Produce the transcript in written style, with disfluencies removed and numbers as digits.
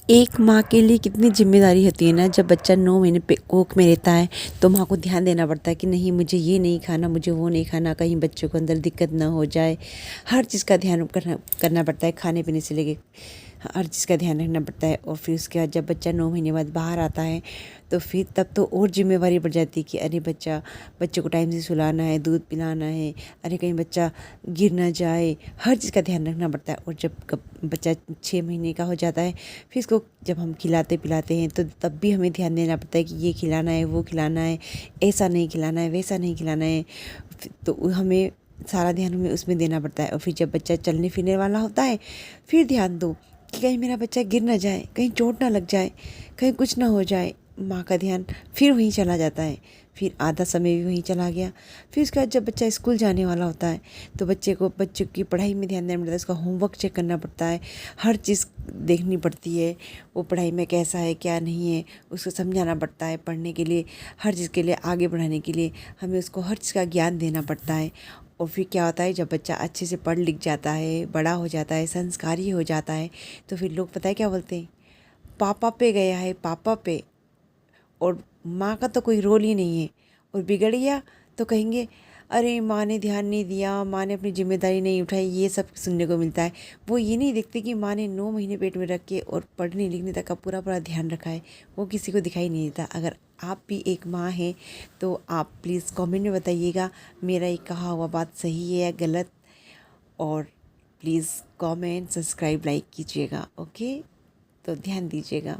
एक माँ के लिए कितनी ज़िम्मेदारी होती है ना, जब बच्चा 9 महीने पे कोख में रहता है तो माँ को ध्यान देना पड़ता है कि नहीं मुझे ये नहीं खाना, मुझे वो नहीं खाना, कहीं बच्चों को अंदर दिक्कत ना हो जाए। हर चीज़ का ध्यान करना पड़ता है, खाने पीने से लेके हर चीज़ का ध्यान रखना पड़ता है। और फिर उसके बाद जब बच्चा 9 महीने बाद बाहर आता है तो फिर तब तो और ज़िम्मेवारी बढ़ जाती है कि अरे बच्चे को टाइम से सुलाना है, दूध पिलाना है, अरे कहीं बच्चा गिर ना जाए, हर चीज़ का ध्यान रखना पड़ता है। और जब बच्चा 6 महीने का हो जाता है फिर इसको जब हम खिलाते पिलाते हैं तो तब भी हमें ध्यान देना पड़ता है कि ये खिलाना है, वो खिलाना है, ऐसा नहीं खिलाना है, वैसा नहीं खिलाना है। तो हमें सारा ध्यान हमें उसमें देना पड़ता है। और फिर जब बच्चा चलने फिरने वाला होता है फिर ध्यान दो कि कहीं मेरा बच्चा गिर ना जाए, कहीं चोट ना लग जाए, कहीं कुछ ना हो जाए। माँ का ध्यान फिर वहीं चला जाता है, फिर आधा समय भी वहीं चला गया। फिर उसके बाद जब बच्चा स्कूल जाने वाला होता है तो बच्चों की पढ़ाई में ध्यान देना पड़ता है, उसका होमवर्क चेक करना पड़ता है, हर चीज़ देखनी पड़ती है, वो पढ़ाई में कैसा है क्या नहीं है, उसको समझाना पड़ता है। पढ़ने के लिए, हर चीज़ के लिए, आगे बढ़ाने के लिए हमें उसको हर चीज़ का ज्ञान देना पड़ता है। और फिर क्या होता है, जब बच्चा अच्छे से पढ़ लिख जाता है, बड़ा हो जाता है, संस्कारी हो जाता है, तो फिर लोग पता है क्या बोलते हैं, पापा पे गया है, पापा पे। और माँ का तो कोई रोल ही नहीं है। और बिगड़ गया तो कहेंगे अरे माँ ने ध्यान नहीं दिया, माँ ने अपनी जिम्मेदारी नहीं उठाई, ये सब सुनने को मिलता है। वो ये नहीं देखते कि माँ ने 9 महीने पेट में रख के और पढ़ने लिखने तक का पूरा पूरा ध्यान रखा है, वो किसी को दिखाई नहीं देता। अगर आप भी एक माँ हैं तो आप प्लीज़ कमेंट में बताइएगा मेरा ये कहा हुआ बात सही है या गलत। और प्लीज़ कमेंट, सब्सक्राइब, लाइक कीजिएगा। ओके, तो ध्यान दीजिएगा।